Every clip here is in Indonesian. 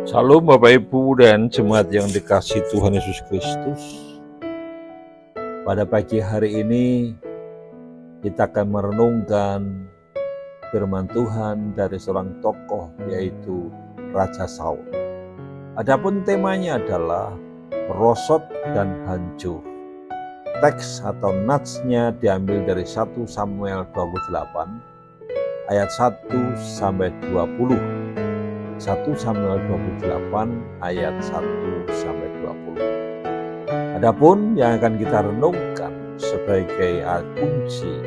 Salam Bapak Ibu dan jemaat yang dikasihi Tuhan Yesus Kristus. Pada pagi hari ini kita akan merenungkan firman Tuhan dari seorang tokoh yaitu Raja Saul. Adapun temanya adalah merosot dan hancur. Teks atau natsnya diambil dari 1 Samuel 28 ayat 1 sampai 20. 1 Samuel 28 ayat 1 sampai 20. Adapun yang akan kita renungkan sebagai kunci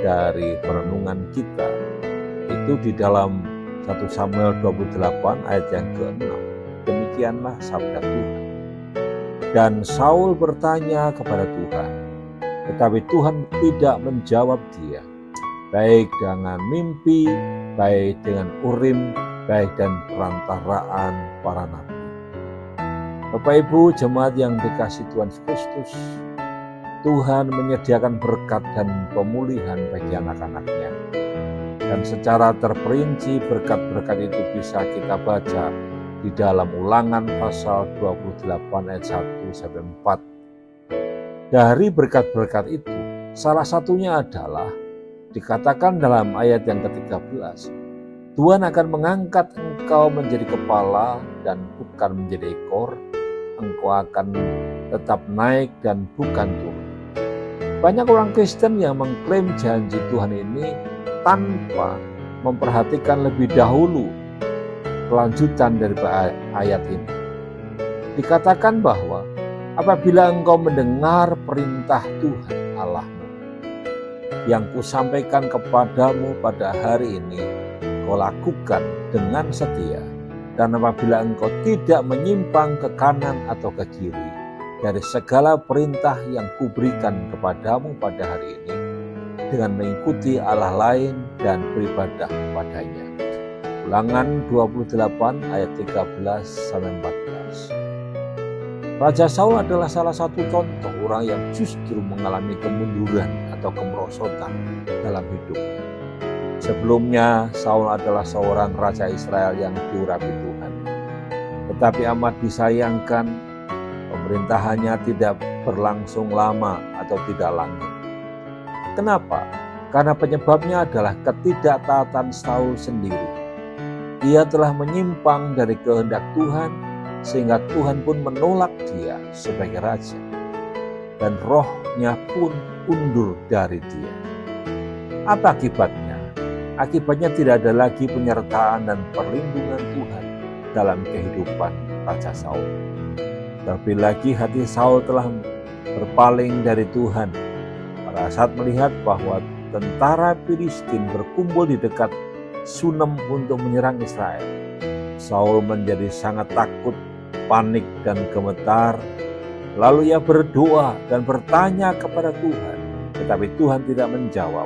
dari perenungan kita itu di dalam 1 Samuel 28 ayat yang ke-6. Demikianlah sabda Tuhan. Dan Saul bertanya kepada Tuhan, tetapi Tuhan tidak menjawab dia, baik dengan mimpi, baik dengan Urim, baik dan perantaraan para nabi. Bapak Ibu jemaat yang dikasihi Tuhan Kristus, Tuhan menyediakan berkat dan pemulihan bagi anak-anaknya. Dan secara terperinci berkat-berkat itu bisa kita baca di dalam Ulangan pasal 28 ayat 1 sampai 4. Dari berkat-berkat itu, salah satunya adalah dikatakan dalam ayat yang ke-13, Tuhan akan mengangkat engkau menjadi kepala dan bukan menjadi ekor. Engkau akan tetap naik dan bukan turun. Banyak orang Kristen yang mengklaim janji Tuhan ini tanpa memperhatikan lebih dahulu kelanjutan dari ayat ini. Dikatakan bahwa apabila engkau mendengar perintah Tuhan Allahmu yang kusampaikan kepadamu pada hari ini, kau lakukan dengan setia, dan apabila engkau tidak menyimpang ke kanan atau ke kiri dari segala perintah yang kuberikan kepadamu pada hari ini dengan mengikuti Allah lain dan beribadah kepadanya. Ulangan 28 ayat 13 sampai 14. Raja Saul adalah salah satu contoh orang yang justru mengalami kemunduran atau kemerosotan dalam hidupnya. Sebelumnya, Saul adalah seorang raja Israel yang diurapi Tuhan. Tetapi amat disayangkan, pemerintahannya tidak berlangsung lama atau tidak langgeng. Kenapa? Karena penyebabnya adalah ketidaktaatan Saul sendiri. Ia telah menyimpang dari kehendak Tuhan, sehingga Tuhan pun menolak dia sebagai raja. Dan rohnya pun undur dari dia. Apa akibatnya? Akibatnya tidak ada lagi penyertaan dan perlindungan Tuhan dalam kehidupan Raja Saul. Terlebih lagi hati Saul telah berpaling dari Tuhan pada saat melihat bahwa tentara Filistin berkumpul di dekat Sunem untuk menyerang Israel. Saul menjadi sangat takut, panik dan gemetar. Lalu ia berdoa dan bertanya kepada Tuhan, tetapi Tuhan tidak menjawab.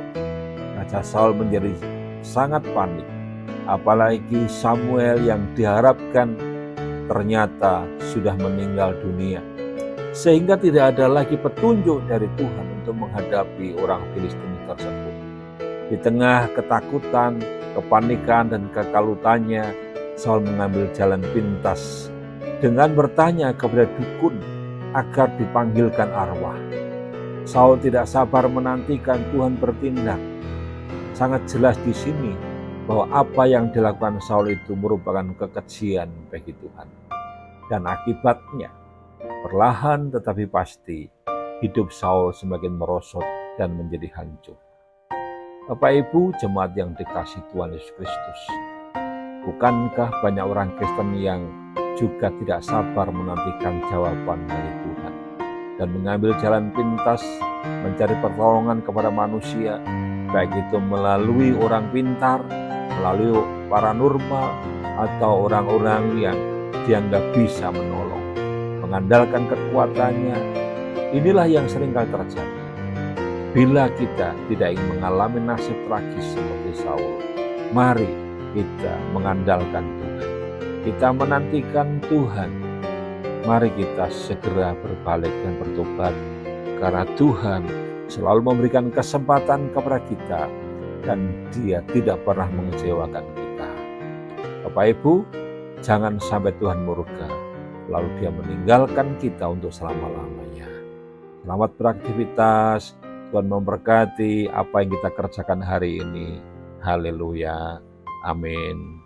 Raja Saul menjadi sangat panik, apalagi Samuel yang diharapkan ternyata sudah meninggal dunia, sehingga tidak ada lagi petunjuk dari Tuhan untuk menghadapi orang Filistin tersebut. Di tengah ketakutan, kepanikan dan kekalutannya, Saul mengambil jalan pintas dengan bertanya kepada dukun agar dipanggilkan arwah. Saul tidak sabar menantikan Tuhan bertindak. Sangat jelas di sini bahwa apa yang dilakukan Saul itu merupakan kekejian bagi Tuhan. Dan akibatnya, perlahan tetapi pasti, hidup Saul semakin merosot dan menjadi hancur. Bapak Ibu jemaat yang dikasihi Tuhan Yesus Kristus, bukankah banyak orang Kristen yang juga tidak sabar menantikan jawaban dari Tuhan dan mengambil jalan pintas mencari pertolongan kepada manusia, baik itu melalui orang pintar, melalui paranormal, atau orang-orang yang dianggap bisa menolong, mengandalkan kekuatannya. Inilah yang seringkali terjadi. Bila kita tidak ingin mengalami nasib tragis seperti Saul, mari kita mengandalkan Tuhan. Kita menantikan Tuhan. Mari kita segera berbalik dan bertobat, karena Tuhan selalu memberikan kesempatan kepada kita dan Dia tidak pernah mengecewakan kita. Bapak Ibu, Jangan sampai Tuhan murka, lalu Dia meninggalkan kita untuk selama-lamanya. Selamat beraktivitas, Tuhan memberkati apa yang kita kerjakan hari ini. Haleluya, amin.